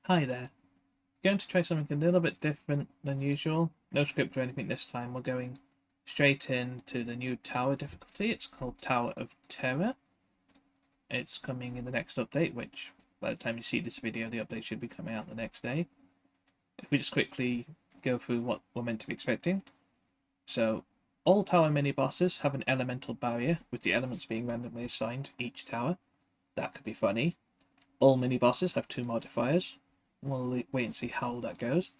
Hi there. Going to try something a little bit different than usual. No script or anything this time. We're going straight into the new tower difficulty. It's called Tower of Terror. It's coming in the next update, which by the time you see this video, the update should be coming out the next day. If we just quickly go through what we're meant to be expecting. So, all tower mini-bosses have an elemental barrier, with the elements being randomly assigned each tower. That could be funny. All mini-bosses have 2 modifiers. We'll wait and see how that goes.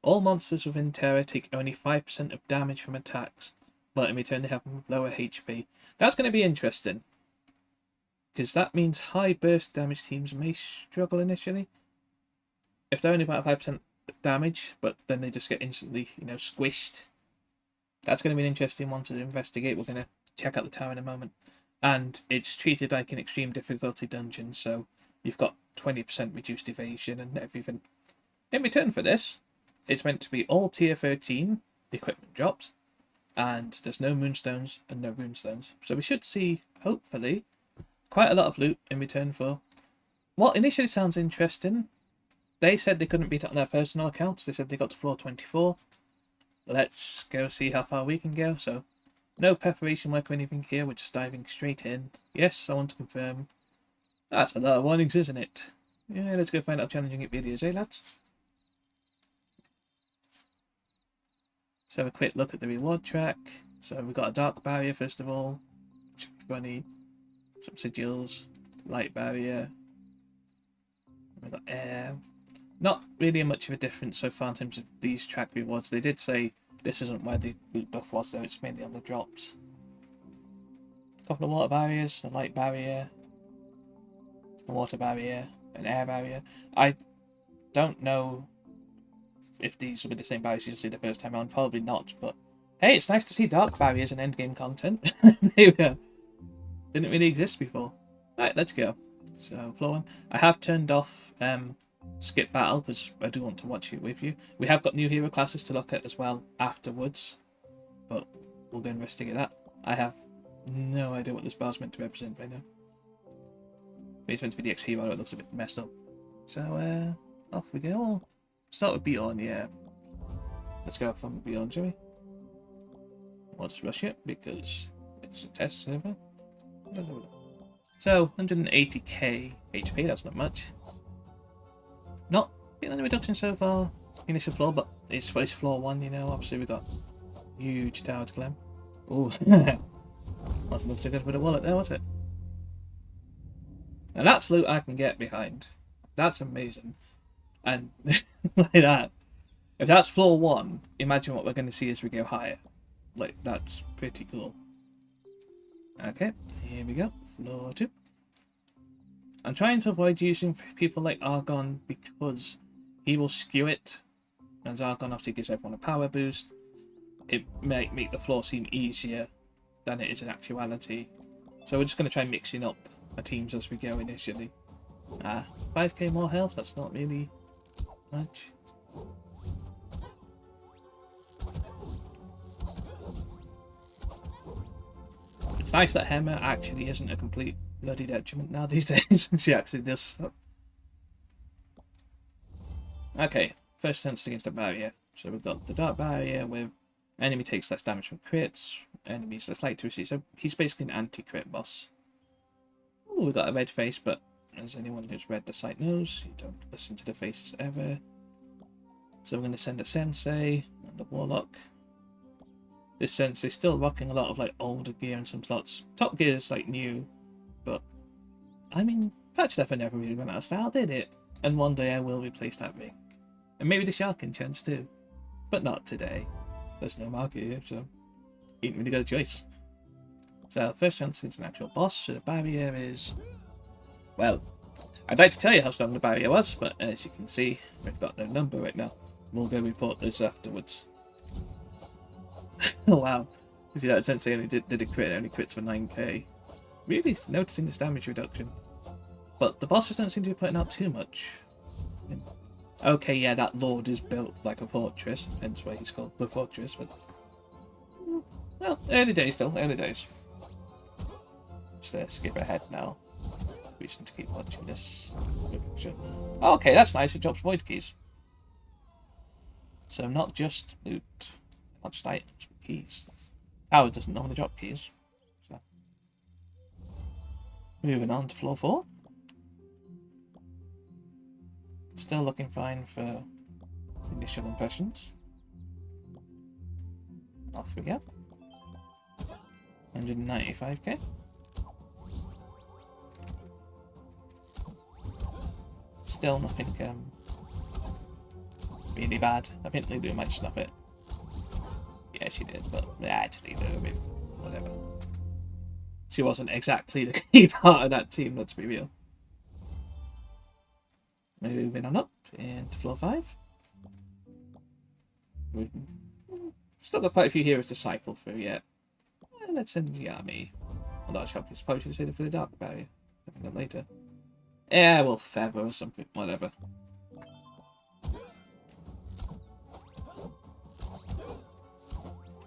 All monsters within Terra take only 5% of damage from attacks, but in return they have lower HP. That's going to be interesting, because that means high burst damage teams may struggle initially. If they're only about 5% damage, but then they just get instantly, squished. That's going to be an interesting one to investigate. We're going to check out the tower in a moment. And it's treated like an extreme difficulty dungeon, so you've got 20% reduced evasion and everything. In return for this, it's meant to be all tier 13 equipment drops, and there's no moonstones and no runestones. So we should see, hopefully, quite a lot of loot in return for what initially sounds interesting. They said they couldn't beat it on their personal accounts. They said they got to floor 24. Let's go see how far we can go. So, no preparation work or anything here. We're just diving straight in. Yes, I want to confirm. That's a lot of warnings, isn't it? Yeah, let's go find out how challenging it really is, eh, lads? So have a quick look at the reward track. So we've got a dark barrier first of all, which should be funny. Some sigils, light barrier. We've got air. Not really much of a difference so far in terms of these track rewards. They did say this isn't where the loot buff was, though. It's mainly on the drops. A couple of water barriers, a light barrier, a water barrier, an air barrier. I don't know if these will be the same barriers you'll see the first time around. Probably not, but hey, it's nice to see dark barriers in endgame content. They didn't really exist before. Right, let's go. So, floor 1. I have turned off skip battle because I do want to watch it with you. We have got new hero classes to look at as well afterwards, but we'll go investigate that. I have no idea what this bar's meant to represent right now. It's meant to be the XP bar, it looks a bit messed up. So, off we go. We'll start with Beyond, yeah. Let's go from Beyond, shall we? I'll just rush it because it's a test server. So, 180k HP, that's not much. Not feeling a reduction so far, initial floor, but it's floor 1, obviously we've got huge tower to climb. Ooh, wasn't looking so good with a wallet there, was it? Now that's loot I can get behind. That's amazing. And like that. If that's floor 1, imagine what we're going to see as we go higher. Like, that's pretty cool. Okay, here we go. Floor 2. I'm trying to avoid using people like Argon because he will skew it. As Argon obviously gives everyone a power boost. It might make the floor seem easier than it is in actuality. So we're just going to try mixing up our teams as we go initially. 5k more health, that's not really much. It's nice that Hema actually isn't a complete bloody detriment now these days. She actually does stuff. Okay, first sense against the barrier. So we've got the dark barrier with enemy takes less damage from crits, enemies less likely to receive. So he's basically an anti-crit boss. Ooh, we've got a red face, but as anyone who's read the site knows, you don't listen to the faces ever. So we're going to send a sensei and a warlock. This sensei's still rocking a lot of like older gear and some slots. Top gear is like new, but I mean, Patch Leather never really went out of style, did it? And one day I will replace that ring. And maybe the shark enchants too. But not today. There's no market here, so you ain't really got a choice. So first chance is an actual boss, so the barrier is, well, I'd like to tell you how strong the barrier was, but as you can see, we've got no number right now. We'll go report this afterwards. Oh wow. You see that sensei only did a crit, only crits for 9k. Really noticing this damage reduction. But the bosses don't seem to be putting out too much. Okay, yeah, that lord is built like a fortress, hence why he's called the fortress, but well, early days still, early days. Just skip ahead now. Reason to keep watching this picture. Okay, that's nice. It drops void keys. So not just loot, not just items, but keys. Tower doesn't normally drop keys. So. Moving on to floor 4. Still looking fine for initial impressions. Off we go. 195k. Still nothing really bad. I think Lulu might snuff it. Yeah, she did, but actually, no, I mean, whatever. She wasn't exactly the key part of that team, let's be real. Moving on up into floor 5. We've still got quite a few heroes to cycle through yet. Let's send the army. Although I probably should have saved it for the dark barrier. Coming up later. Yeah, we'll feather or something, whatever.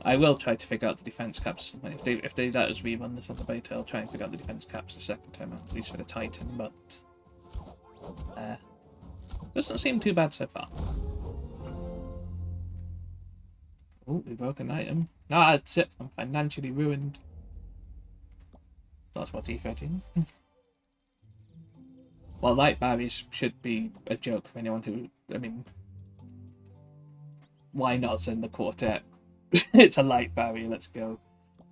I will try to figure out the defense caps. If they let us rerun this on the beta, I'll try and figure out the defense caps the second time out, at least for the Titan, but doesn't seem too bad so far. Oh, we broke an item. Ah, that's it. I'm financially ruined. That's what T13. Well, light barriers should be a joke for anyone who, I mean, why not send the quartet? It's a light barrier, let's go.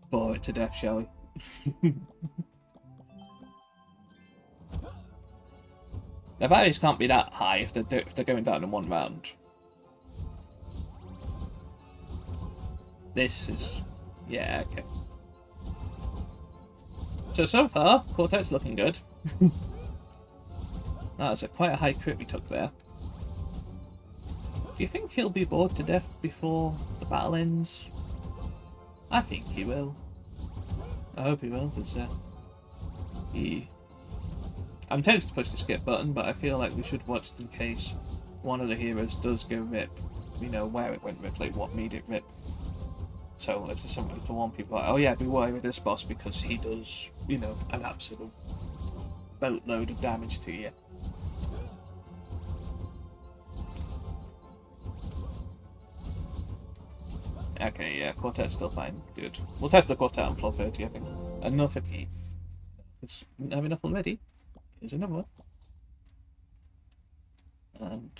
Bore it to death, shall we? The barriers can't be that high if they're going down in one round. This is... yeah, okay. So far, quartet's looking good. That's quite a high crit we took there. Do you think he'll be bored to death before the battle ends? I think he will. I hope he will, because I'm tempted to push the skip button, but I feel like we should watch in case one of the heroes does go rip. We know where it went rip, like what made it rip. So if there's somebody to warn people, like, oh yeah, be wary with this boss because he does, you know, an absolute boatload of damage to you. Okay, yeah, quartet's still fine. Good. We'll test the quartet on floor 30, I think. Another key. Didn't have enough already. Here's another one. And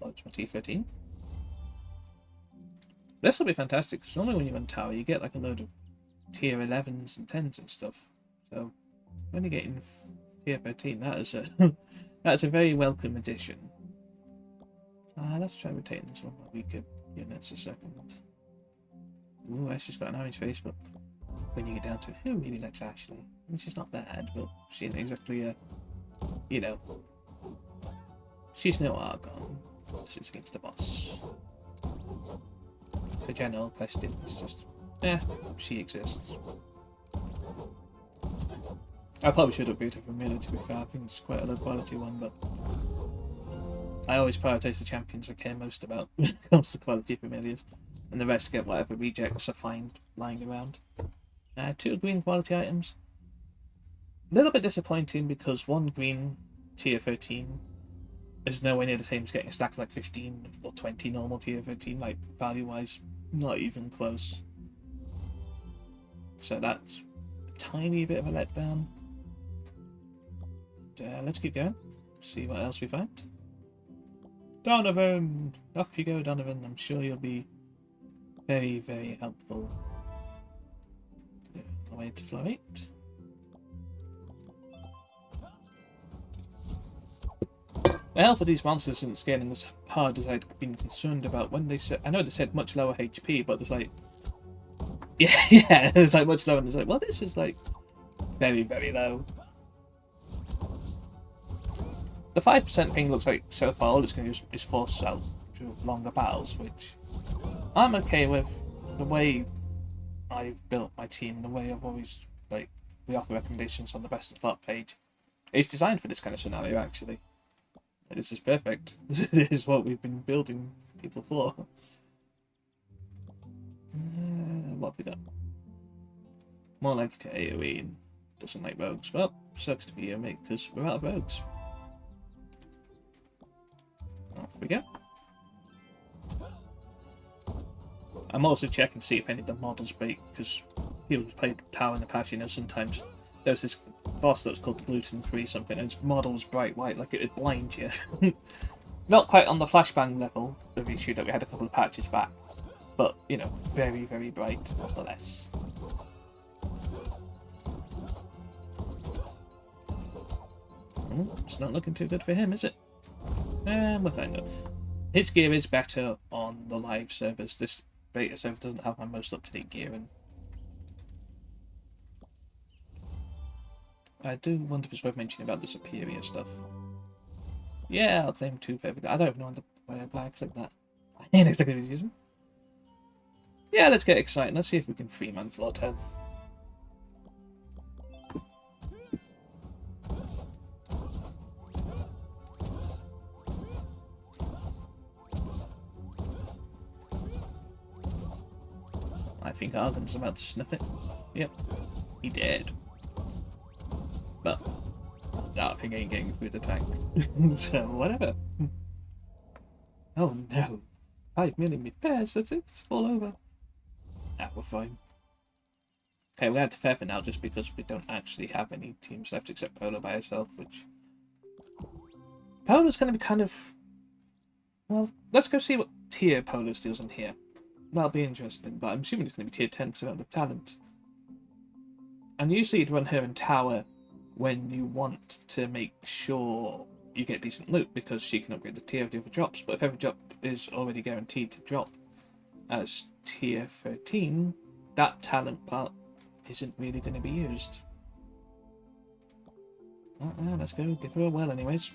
lodge my T13. This will be fantastic, because normally when you run tower, you get like a load of tier 11s and 10s and stuff. So, when you're getting tier 13, that is a, that's a very welcome addition. Let's try rotating some of my weaker units a second. Ooh, Ashley's got an orange face, but when you get down to it, who really likes Ashley? I mean, she's not bad, but she ain't exactly a, you know, she's no Argon. This is against the boss. The general question is just, she exists. I probably should have beat her for melee, to be fair. I think it's quite a low quality one, but I always prioritise the champions I care most about when it comes to quality familiars. And the rest get whatever rejects I find lying around. 2 green quality items. A little bit disappointing because 1 green tier 13 is nowhere near the same as getting a stack of like 15 or 20 normal tier 13, like value wise, not even close. So that's a tiny bit of a letdown. But, let's keep going, see what else we find. Donovan! Off you go, Donovan. I'm sure you'll be very, very helpful. Away to floor 8. The health of these monsters isn't scaling as hard as I'd been concerned about when they said. I know they said much lower HP, but there's like, yeah, it's like much lower, and it's like, well, this is like very, very low. The 5% thing looks like so far all it's going to do is force out to longer battles, which I'm okay with. The way I've built my team, the way I've always, like, we offer recommendations on the best of slot page, it's designed for this kind of scenario, actually. This is perfect. This is what we've been building people for. What have we done? More likely to AoE and doesn't like rogues. Well, sucks to be you, mate, because we're out of rogues. we go. I'm also checking to see if any of the models break, because people who've played Tower in the past, you know, sometimes there was this boss that was called gluten-free something, and its model was bright white, like it would blind you. Not quite on the flashbang level of issue that we had a couple of patches back, but, you know, very, very bright nonetheless. It's not looking too good for him, is it? We'll find out. His gear is better on the live servers. This beta server doesn't have my most up-to-date gear, and I do wonder if it's worth mentioning about the superior stuff. Yeah, I'll claim 2 for everything. I don't even know why I click that. I ain't exactly use them. Yeah, let's get excited. Let's see if we can free-man floor 10. I think Argon's about to sniff it. Yep, he did. But I think ain't getting through the tank. So whatever. Oh no. 5 million repairs, that's it. It's all over. Ah, we're fine. Okay, we're going to Feather now just because we don't actually have any teams left except Polo by herself, which... Polo's going to be kind of... Well, let's go see what tier Polo steals in here. That'll be interesting, but I'm assuming it's going to be tier 10 because I don't have the talent. And usually you'd run her in Tower when you want to make sure you get decent loot, because she can upgrade the tier of the other drops, but if every drop is already guaranteed to drop as tier 13, that talent part isn't really going to be used. Let's go give her a well anyways.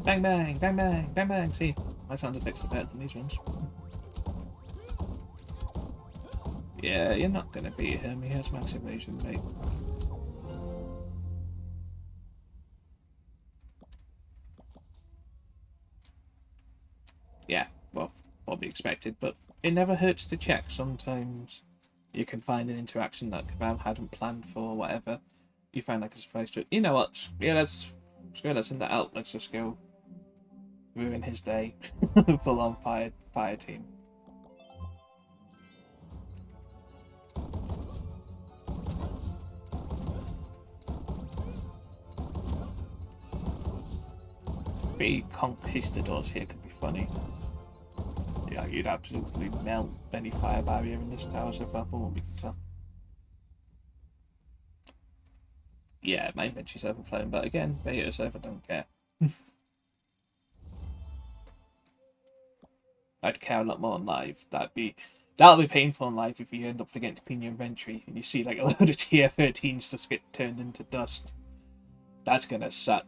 Bang bang, bang bang, bang bang. See, my sound effects are better than these ones. Yeah, you're not gonna beat him. He has max evasion, mate. Yeah, well, probably expected, but it never hurts to check. Sometimes you can find an interaction that Kabam hadn't planned for, or whatever. You find like a surprise to it. You know what? Yeah, let's send that out. Let's just go ruin his day. Full on fire team. Three conquistadors here could be funny. Yeah, you'd absolutely melt any fire barrier in this tower so far, from what we can tell. Yeah, my inventory's overflowing, but again, beta server don't care. I'd care a lot more on live. That'll be painful on live if you end up forgetting to clean your inventory and you see like a load of tier 13s just get turned into dust. That's gonna suck.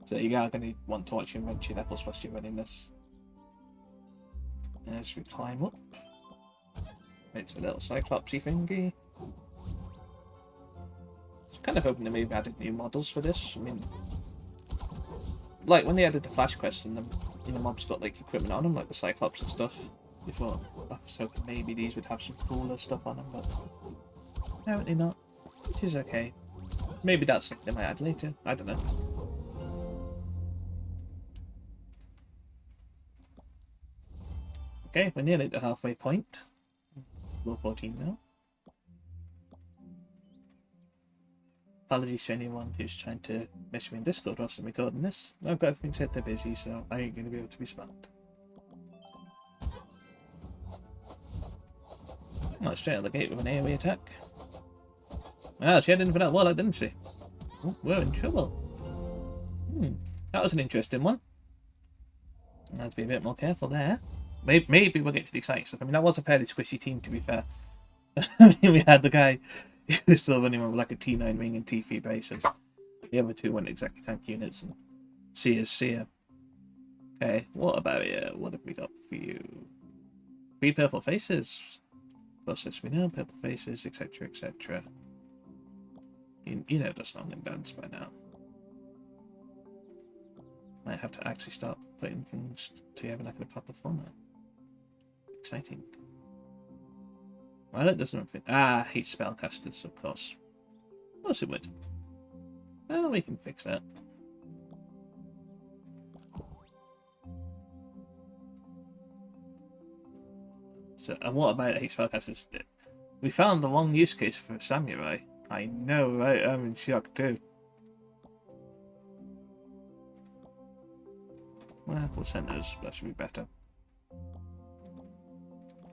So you are gonna want to watch your inventory levels whilst you're running this. As we climb up, it's a little cyclopsy thingy. I was kind of hoping they maybe added new models for this. I mean, like when they added the flash quests and the mobs got like equipment on them, like the Cyclops and stuff. You thought, I was hoping maybe these would have some cooler stuff on them, but apparently not, which is okay. Maybe that's something they might add later. I don't know. Okay, we're nearly at the halfway point. Level 14 now. Apologies to anyone who's trying to mess me in Discord whilst I'm recording this. I've got everything set, they're busy, so I ain't going to be able to respond. Oh, straight out the gate with an AoE attack. Ah, she had in for that warlock, didn't she? Oh, we're in trouble. That was an interesting one. I have to be a bit more careful there. Maybe we'll get to the exciting stuff. I mean, that was a fairly squishy team, to be fair. I mean, we had the guy who was still running with like a T9 ring and T3 bases. The other two weren't exactly tank units, and Seer's Seer. Okay, what about you? What have we got for you? 3 purple faces. Plus, as we know, purple faces, etc., etc. You know the song and dance by now. Might have to actually start putting things together like in a proper format. Exciting. Well, it doesn't fit. Ah, hate spellcasters, of course. Of course it would. Well, we can fix that. So, and what about hate spellcasters? We found the wrong use case for samurai. I know, right? I'm in shock too. Well, we'll send those. That should be better.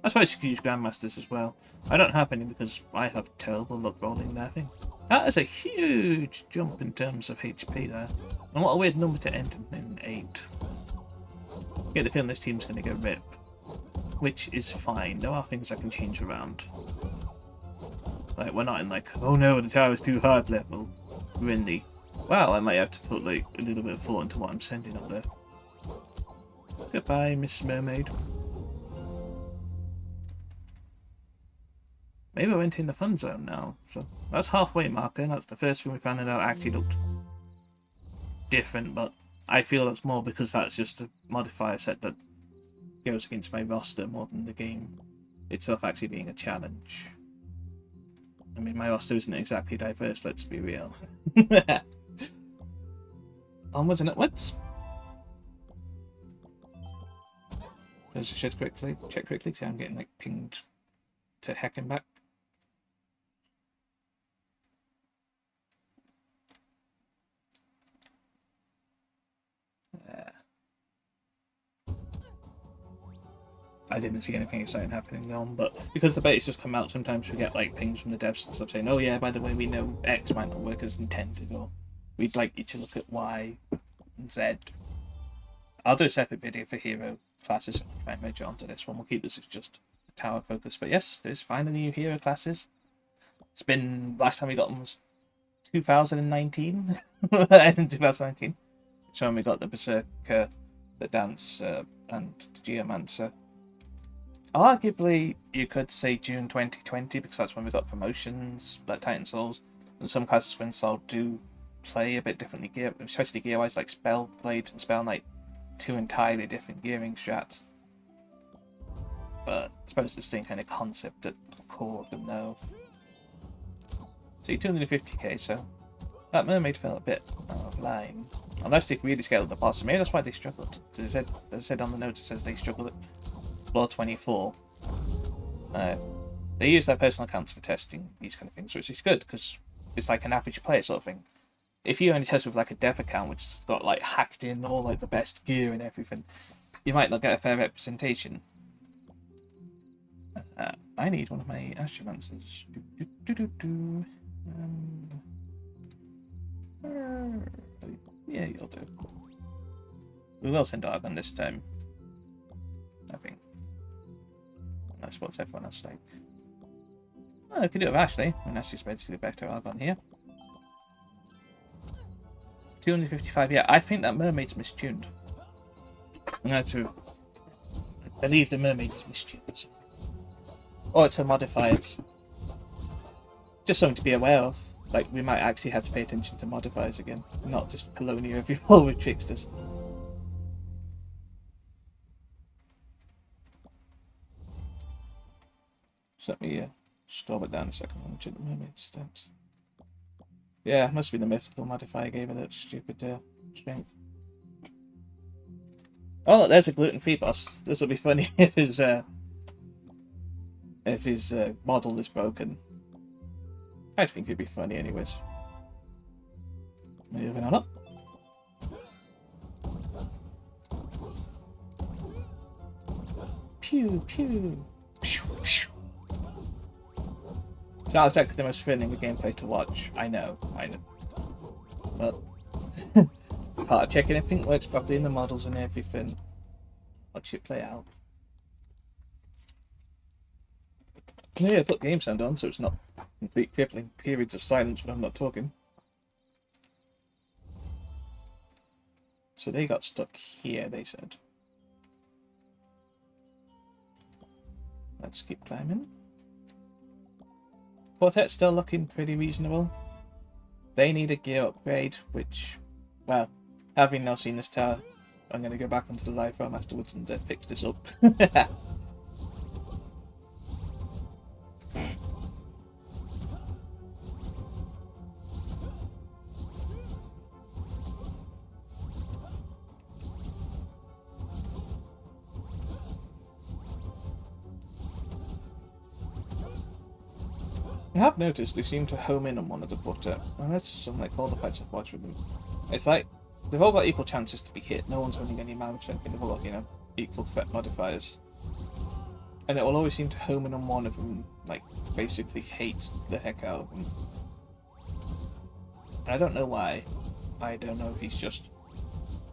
I suppose you could use Grandmasters as well. I don't have any because I have terrible luck rolling that thing. That is a huge jump in terms of HP there. And what a weird number to end in 8. Get the feeling this team's going to go rip. Which is fine. There are things I can change around. Like, we're not in like, oh no, the tower is too hard level. Really. Well, I might have to put like a little bit of thought into what I'm sending up there. Goodbye, Miss Mermaid. Maybe I went in the fun zone now. So that's halfway marker. That's the first thing we found out actually looked different, but I feel that's more because that's just a modifier set that goes against my roster more than the game itself actually being a challenge. I mean, my roster isn't exactly diverse, let's be real. Onwards and upwards. There's a check quickly, so I'm getting like pinged to heck and back. I didn't see anything exciting happening on, but because the beta's just come out, sometimes we get like pings from the devs and stuff saying, oh yeah, by the way, we know X might not work as intended, or we'd like you to look at Y and Z. I'll do a separate video for hero classes and try and measure onto this one. We'll keep this as just tower focus. But yes, there's finally new hero classes. It's been, last time we got them was 2019. End of 2019. So when we got the Berserker, the Dancer, and the Geomancer. Arguably, you could say June 2020 because that's when we got promotions like Titan Souls, and some classes when Soul do play a bit differently gear, especially gear-wise, like Spell Blade and Spell Knight, 2 entirely different gearing strats. But I suppose it's the same kind of concept at the core of them now. So you're 250k, so that mermaid fell a bit out of line. Unless they've really scaled the boss, maybe that's why they struggled. As I said on the note, it says they struggled at floor 24. They use their personal accounts for testing these kind of things, which is good because it's like an average player sort of thing. If you only test with like a dev account, which has got like hacked in all like the best gear and everything, you might not get a fair representation. I need one of my Astromancers. Yeah, you'll do. We will send Argon this time, I think. That's what everyone else like. Oh, I could do it with Ashley, and Ashley's basically better Argon here. 255, yeah, I think that mermaid's mistuned. I'm going to believe the mermaid is mistuned. Or it's a modifier. Just something to be aware of. Like, we might actually have to pay attention to modifiers again, not just Polonia every fall with tricksters. So let me stop it down a second and check the mermaid stats. Yeah, must be the mythical modifier gave her that stupid strength. Oh, look, there's a gluten-free boss. This will be funny if his model is broken. I think it'd be funny anyways. Moving on up. Pew, pew. Pew, pew. It's not exactly the most thrilling gameplay to watch. I know. But part of checking everything works properly in the models and everything. Watch it play out. Yeah, put game sound on so it's not complete crippling periods of silence when I'm not talking. So they got stuck here, they said. Let's keep climbing. Quartet's still looking pretty reasonable. They need a gear upgrade, which, well, having now seen this tower, I'm going to go back onto the live farm afterwards and fix this up. have noticed they seem to home in on one of the butter. And that's some like all the fights I've watched with them. It's like they've all got equal chances to be hit. No one's winning any damage or anything. They've all got, you know, equal threat modifiers. And it will always seem to home in on one of them, like basically hate the heck out of them. And I don't know why. I don't know if he's just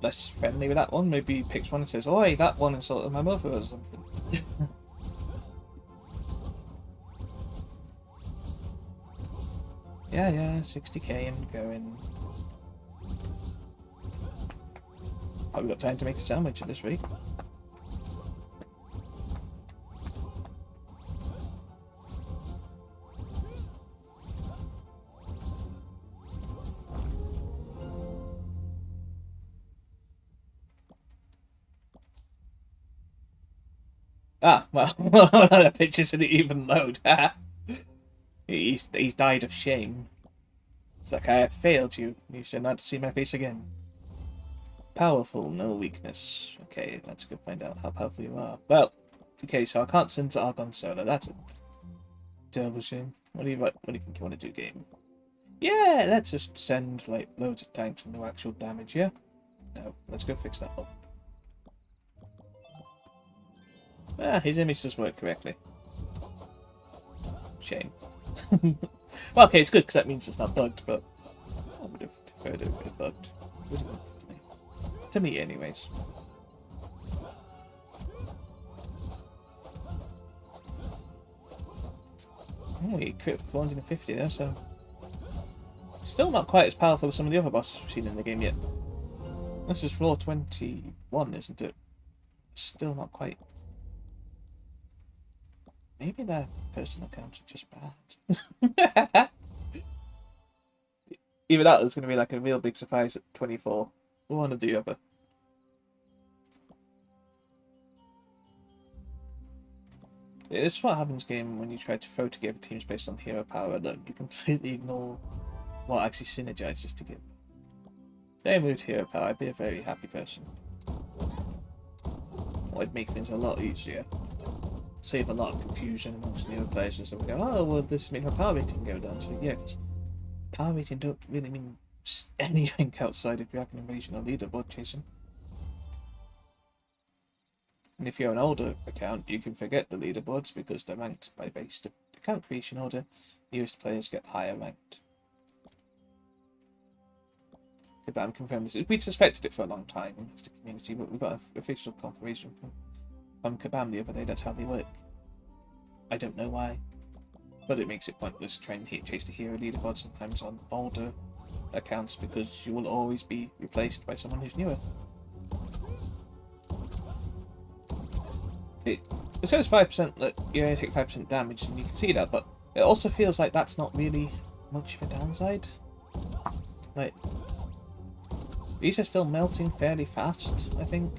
less friendly with that one. Maybe he picks one and says, "Oi, that one insulted my mother" or something. Yeah, 60k and going. Probably got time to make a sandwich at this rate. Ah, well, the pictures didn't even load. he's died of shame. It's like, I have failed you. You should not see my face again. Powerful, no weakness. Okay, let's go find out how powerful you are. Well, okay, so I can't send to Argon Solar. That's a terrible shame. What do you think you want to do, game? Yeah, let's just send like loads of tanks and no actual damage. Yeah. No, let's go fix that up. Ah, his image does work correctly. Shame. Well, okay, it's good because that means it's not bugged, but I would have preferred it would have bugged. Would have been funny. To me, anyways. Oh, he crit for 450 there, so still not quite as powerful as some of the other bosses we've seen in the game yet. This is floor 21, isn't it? Still not quite. Maybe their personal accounts are just bad. Either that or it's going to be like a real big surprise at 24. One or the other. It's what happens, game, when you try to throw together teams based on hero power alone. You completely ignore what actually synergizes together. If they moved hero power, I'd be a very happy person. Well, it'd make things a lot easier. Save a lot of confusion amongst newer players and stuff. We go, oh, well, this made my power rating go down. So, yeah, because power rating don't really mean anything outside of Dragon Invasion or leaderboard chasing. And if you're an older account, you can forget the leaderboards because they're ranked by based account creation order. Newest players get higher ranked. Kabam confirmed this. We suspected it for a long time amongst the community, but we got an official confirmation from Kabam the other day. That's how they work. I don't know why, but it makes it pointless trying to chase the hero leaderboard sometimes on older accounts because you will always be replaced by someone who's newer. It says 5% that you only take 5% damage, and you can see that, but it also feels like that's not really much of a downside. Like, these are still melting fairly fast, I think.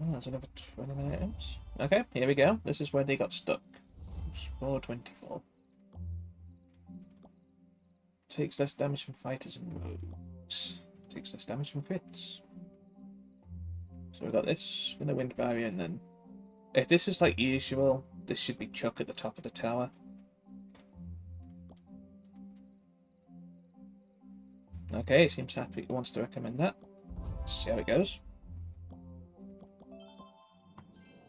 Oh, that's another 20 items. Okay, here we go. This is where they got stuck. 424. Takes less damage from fighters and rogues. Takes less damage from crits. So we've got this with the wind barrier, and then if this is like usual, this should be Chuck at the top of the tower. Okay, he seems happy. He wants to recommend that. Let's see how it goes.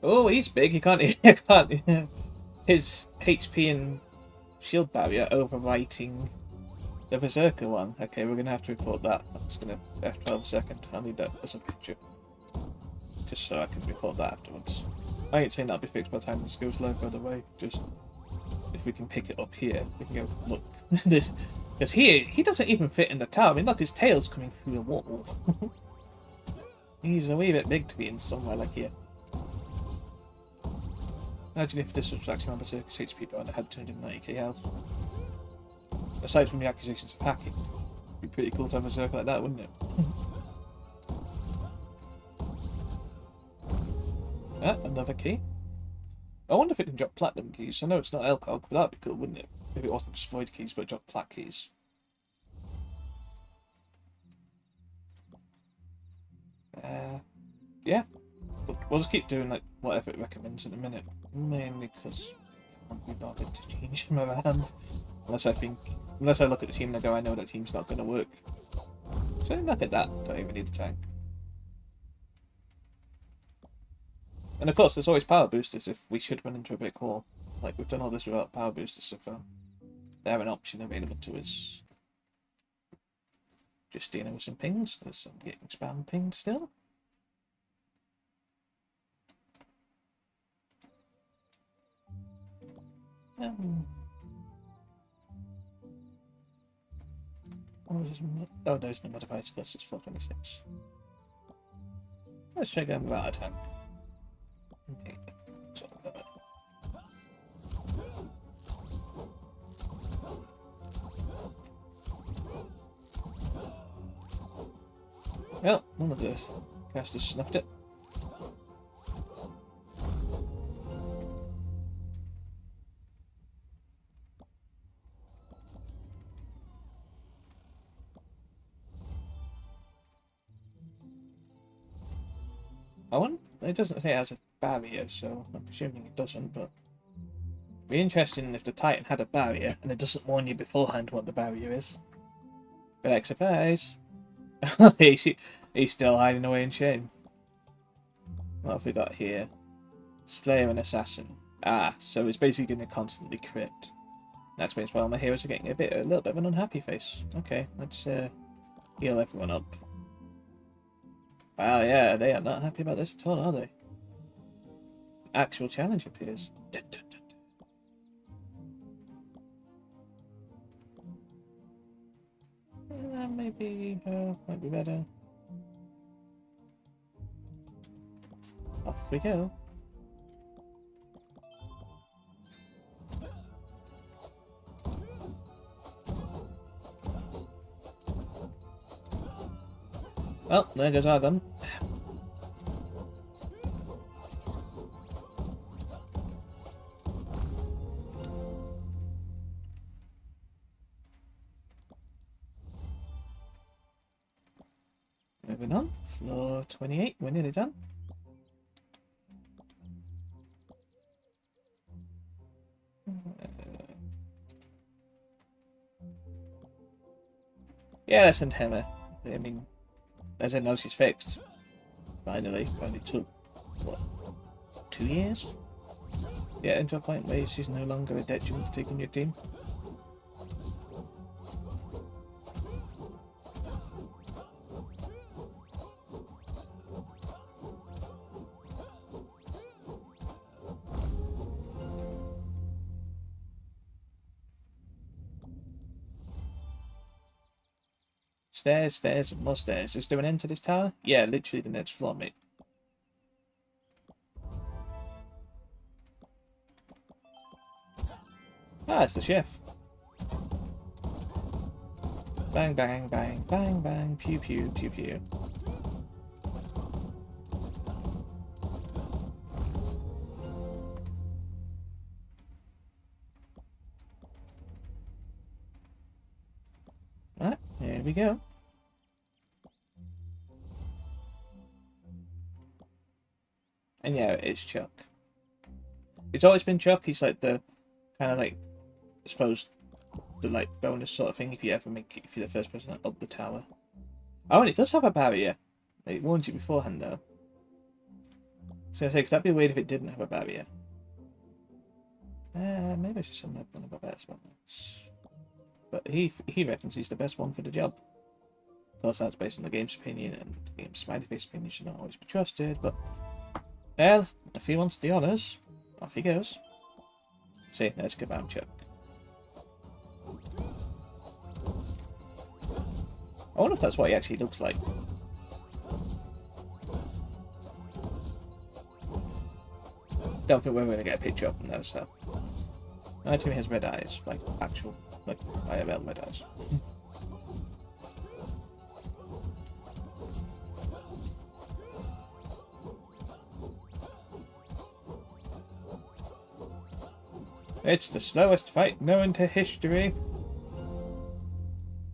Oh, he's big. He can't. He can't. His HP and shield barrier overwriting the Berserker one. Okay, we're gonna have to report that. That's gonna F12 second. I'll need that as a picture, just so I can report that afterwards. I ain't saying that'll be fixed by the time this goes live, by the way. Just if we can pick it up here, we can go look. This, because he doesn't even fit in the tower. I mean, look, his tail's coming through the wall. He's a wee bit big to be in somewhere like here. Imagine if this was actually my Berserker's HP bar and it had 290k health. Aside from the accusations of hacking, it'd be pretty cool to have a Berserker like that, wouldn't it? Ah, another key. I wonder if it can drop platinum keys. I know it's not Elcog, but that'd be cool, wouldn't it? If it wasn't just void keys, but it dropped plat keys. Yeah. But We'll just keep doing like whatever it recommends in a minute, mainly because I can't be bothered to change them around unless I look at the team and I go, I know that team's not going to work. So look at that. Don't even need the tank. And of course, there's always power boosters if we should run into a brick wall. Like we've done all this without power boosters so far. They're an option available to us. Just dealing with some pings because I'm getting spam pinged still. What was this? Oh, there's no modified skills, it's 426. Let's check them without a tank. Okay, so well, one of the casters snuffed it. It doesn't say it has a barrier, so I'm presuming it doesn't, but it'd be interesting if the Titan had a barrier and it doesn't warn you beforehand what the barrier is. But like, surprise! he's still hiding away in shame. What have we got here? Slayer and Assassin. Ah, so it's basically going to constantly crit. That explains why my heroes are getting a little bit of an unhappy face. Okay, let's heal everyone up. Wow, yeah, they are not happy about this at all, are they? Actual challenge appears. Dun, dun, dun, dun. Maybe might be better. Off we go. Well, there goes our gun. Moving on, floor 28, we're nearly done. Yeah, let's send Hammer. I mean, as I know, she's fixed. Finally, only took, what, 2 years? Yeah, into a point where she's no longer a detriment to taking your team. Stairs, stairs, more stairs. Is there an end to this tower? Yeah, literally the next floor, mate. Ah, it's the chef. Bang, bang, bang, bang, bang, pew, pew, pew, pew. Right, here we go. And yeah, it's Chuck. It's always been Chuck. He's like the kind of like, I suppose, the like bonus sort of thing if you're the first person up the tower. Oh, and it does have a barrier. It warns you beforehand though. So I say, cause that'd be weird if it didn't have a barrier. Maybe I should summon up one of our better spellers. But he reckons he's the best one for the job. Of course, that's based on the game's opinion, and the game's smiley face opinion should not always be trusted, but well, if he wants the honours, off he goes. See, there's Kabam Chuck. I wonder if that's what he actually looks like. Don't think we're going to get a picture of him though, so. Actually, he has red eyes, like actual, like IRL red eyes. It's the slowest fight known to history.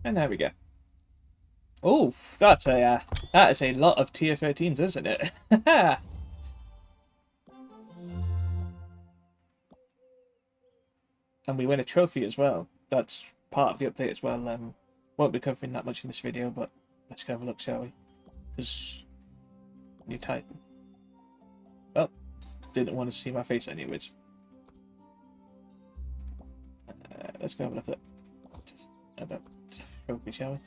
And there we go. Oof, that is a lot of tier 13s, isn't it? and we win a trophy as well. That's part of the update as well. Won't be covering that much in this video, but let's go have a look, shall we? Because new Titan. Well, didn't want to see my face anyways. Let's go have a look at about trophy, shall we?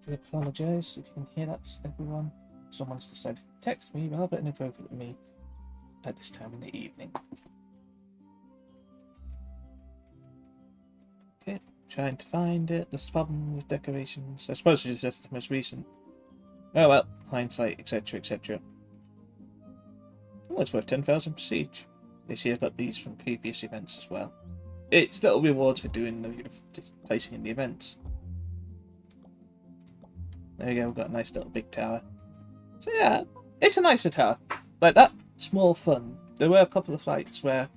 I apologise if you can hear that, everyone. Someone's decided to text me rather inappropriately at this time in the evening. Okay, trying to find it. There's a problem with decorations. I suppose it's just the most recent. Oh well, hindsight, etc, etc. Oh, it's worth 10,000 prestige. You see, I've got these from previous events as well. It's little rewards for doing the placing in the events. There we go, we've got a nice little big tower. So yeah, it's a nicer tower. Like, that's more fun. There were a couple of fights where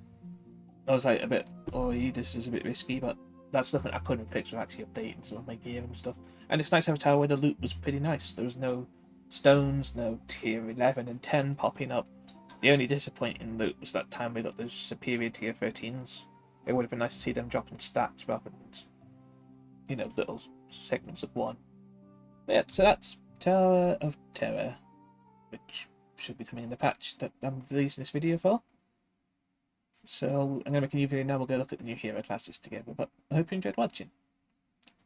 I was like a bit, oh, this is a bit risky, but that's nothing I couldn't fix with actually updating some of my gear and stuff. And it's nice to have a tower where the loot was pretty nice. There was no stones, no tier 11 and 10 popping up. The only disappointing loot was that time we got those superior tier 13s. It would have been nice to see them dropping stats rather than, you know, little segments of one. But yeah, so that's Tower of Terror, which should be coming in the patch that I'm releasing this video for. So I'm going to make a new video now. We'll go look at the new hero classes together. But I hope you enjoyed watching.